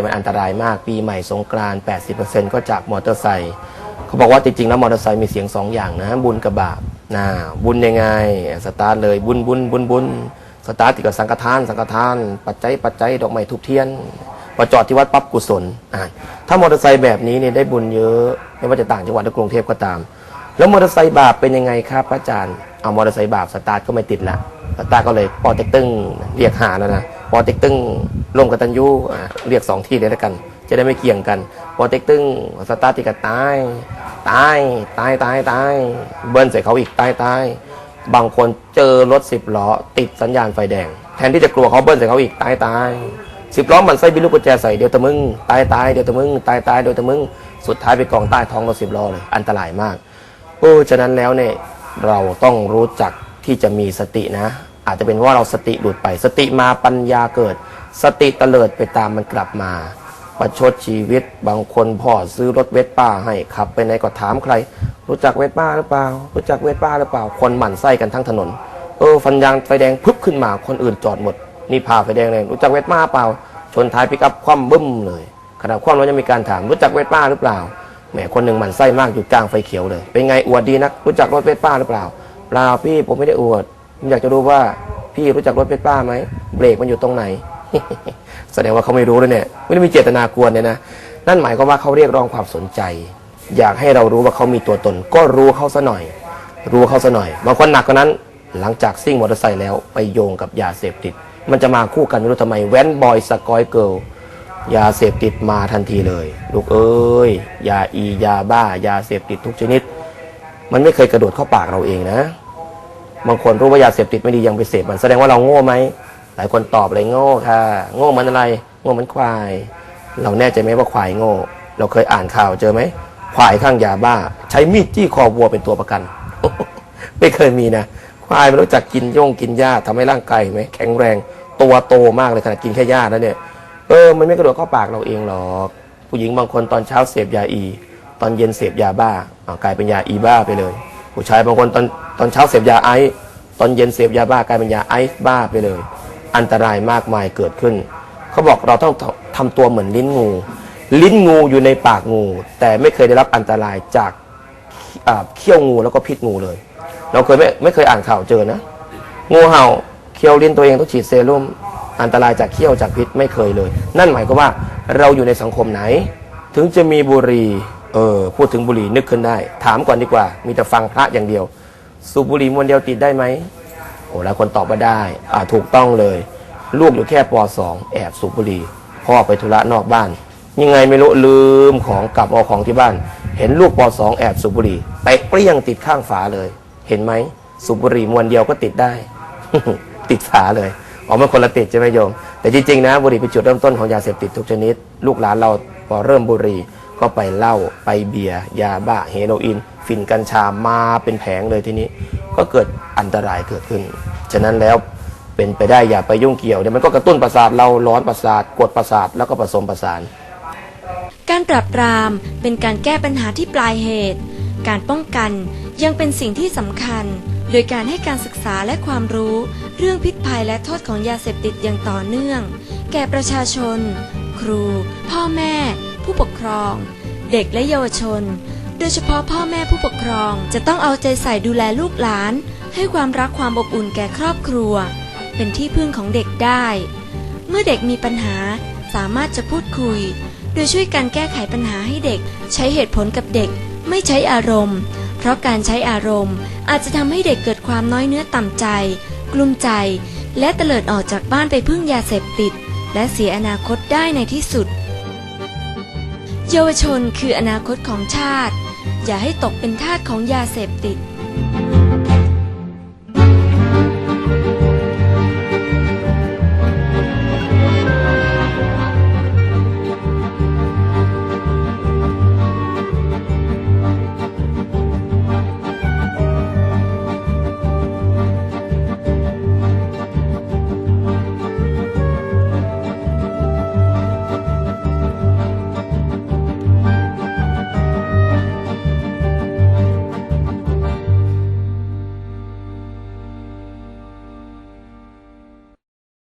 มันอันตรายมากปีใหม่สงกรานต์ 80% ก็จากมอเตอร์ไซค์เขาบอกว่าจริงๆแล้วมอเตอร์ไซค์มีเสียง2อย่างนะบุญกับบาปบุญยังไงสตาร์ทเลยบุญสตาร์ทติดกับสังฆทานปัจจัยดอกไม้ทุบเทียนพอจอดที่วัดปั๊บกุศลถ้ามอเตอร์ไซค์แบบนี้เนี่ยได้บุญเยอะไม่ว่าจะต่างจังหวัดหรือกรุงเทพก็ตามแล้วมอเตอร์ไซค์บาปเป็นยังไงครับอาจารย์เอามอเตอร์ไซค์บาปสตาร์ทก็ไม่ติดละสตาร์ทก็เลยปอเต็กตึ้งเรียกหาแล้วนะปอเต็กตึ้งร่วมกตัญญูเรียก2ที่เลยแล้วกันจะได้ไม่เกี่ยงกันปอเต็กตึ้งสตาร์ทติดกับตายเบิ้ลใส่เขาอีกตายบางคนเจอรถ10 ล้อติดสัญญาณไฟแดงแทนที่จะกลัวเขาเบิ้ลใส่เขาอีกตาย10 ล้อมันใส่บิลูกกุญแจใส่เดี๋ยวตะมึงตายเดี๋ยวตะมึงตายเดี๋ยวตะมึงสุดท้ายไปกองใต้ท้องรถ10 ล้อเลยอันตรายมากฉะนั้นแล้วเนี่ยเราต้องรู้จักที่จะมีสตินะอาจจะเป็นเพราะว่าเราสติหลุดไปสติมาปัญญาเกิดสติเตลิดไปตามมันกลับมาประชดชีวิตบางคนพ่อซื้อรถเวสป้าให้ขับไปไหนก็ถามใครรู้จักเวสป้าหรือเปล่ารู้จักเวสป้าหรือเปล่าคนหมั่นไส้กันทั้งถนนฟันยางไฟแดงพึบขึ้นมาคนอื่นจอดหมดนี่พาไฟแดงเลยรู้จักเวสป้าเปล่าชนท้ายปิกอัพคว่ำบึ้มเลยขณะคว่ำแล้วยังมีการถามรู้จักเวสป้าหรือเปล่าแหมคนหนึ่งหมั่นไส้มากอยู่กลางไฟเขียวเลยเป็นไงอวดดีนักรู้จักรถเวสป้าหรือเปล่าเปล่าพี่ผมไม่ได้อวดผมอยากจะรู้ว่าพี่รู้จักรถเวสป้าไหมเบรกมันอยู่ตรงไหน แสดงว่าเขาไม่รู้เลยเนี่ยไม่ได้มีเจตนากวนเนี่ยนะนั่นหมายความว่าเขาเรียกร้องความสนใจอยากให้เรารู้ว่าเขามีตัวตนก็รู้เขาซะหน่อยบางคนหนักกว่านั้นหลังจากซิ่งมอเตอร์ไซค์แล้วไปโยงกับยาเสพติดมันจะมาคู่กันไม่รู้ทำไมแว้นบอยสกอยเกิร์ลยาเสพติดมาทันทีเลยลูกเอ้ยยาอียาบ้ายาเสพติดทุกชนิดมันไม่เคยกระโดดเข้าปากเราเองนะบางคนรู้ว่ายาเสพติดไม่ดียังไปเสพมันแสดงว่าเราโง่ไหมหลายคนตอบเลยโง่ค่ะโง่มันอะไรโง่มันควายเราแน่ใจไหมว่าควายโง่เราเคยอ่านข่าวเจอไหมควายข้างยาบ้าใช้มีดจี้คอวัวเป็นตัวประกัน ไม่เคยมีนะควายมันรู้จักกินหญ้าทำให้ร่างกายไหมแข็งแรงตัวโตมากเลยขนาดกินแค่หญ้าแล้วเนี่ยมันไม่กระโดดเข้าปากเราเองหรอกผู้หญิงบางคนตอนเช้าเสพยาอีตอนเย็นเสพยาบ้ากลายเป็นยาอีบ้าไปเลยผู้ชายบางคนตอนเช้าเสพยาไอซ์ตอนเย็นเสพยาบ้ากลายเป็นยาไอซ์บ้าไปเลยอันตรายมากมายเกิดขึ้นเขาบอกเราต้องทำตัวเหมือนลิ้นงูอยู่ในปากงูแต่ไม่เคยได้รับอันตรายจากเขี้ยวงูแล้วก็พิษงูเลยเราเคยไม่เคยอ่านข่าวเจอนะงูเห่าเคี้ยวลิ้นตัวเองต้องฉีดเซรุ่มอันตรายจากเขี้ยวจากพิษไม่เคยเลยนั่นหมายความว่าเราอยู่ในสังคมไหนถึงจะมีบุหรี่พูดถึงบุหรี่นึกขึ้นได้ถามก่อนดีกว่ามีแต่ฟังพระอย่างเดียวสูบบุหรี่มวนเดียวติดได้ไหมหลายคนตอบว่าได้ถูกต้องเลยลูกอยู่แค่ป.2 แอบสูบบุหรี่พ่อไปธุระนอกบ้านยังไงไม่รู้ลืมของกลับเอาของที่บ้านเห็นลูกป.2 แอบสูบบุหรี่เตะเปรี้ยงติดข้างฝาเลยเห็นไหมสูบบุหรี่มวนเดียวก็ติดได้ ติดฝาเลยมันคนละติดใช่ไหมโยมแต่จริงๆนะบุหรี่เป็นจุดเริ่มต้นของยาเสพติดทุกชนิดลูกหลานเราพอเริ่มบุหรี่ก็ไปเหล้าไปเบียร์ยาบ้าเฮโรอีนฝิ่นกัญชามาเป็นแผงเลยทีนี้ก็เกิดอันตรายเกิดขึ้นฉะนั้นแล้วเป็นไปได้อย่าไปยุ่งเกี่ยวเดี๋ยวมันก็กระตุ้นประสาทเราร้อนประสาทกดประสาทแล้วก็ผสมประสานการปราบปรามเป็นการแก้ปัญหาที่ปลายเหตุการป้องกันยังเป็นสิ่งที่สำคัญโดยการให้การศึกษาและความรู้เรื่องพิษภัยและโทษของยาเสพติดอย่างต่อเนื่องแก่ประชาชนครูพ่อแม่ผู้ปกครองเด็กและเยาวชนโดยเฉพาะพ่อแม่ผู้ปกครองจะต้องเอาใจใส่ดูแลลูกหลานให้ความรักความอบอุ่นแก่ครอบครัวเป็นที่พึ่งของเด็กได้เมื่อเด็กมีปัญหาสามารถจะพูดคุยโดยช่วยกันแก้ไขปัญหาให้เด็กใช้เหตุผลกับเด็กไม่ใช้อารมณ์เพราะการใช้อารมณ์อาจจะทำให้เด็กเกิดความน้อยเนื้อต่ำใจกลุ้มใจและเตลิดออกจากบ้านไปพึ่งยาเสพติดและเสียอนาคตได้ในที่สุดเยาวชนคืออนาคตของชาติอย่าให้ตกเป็นทาสของยาเสพติด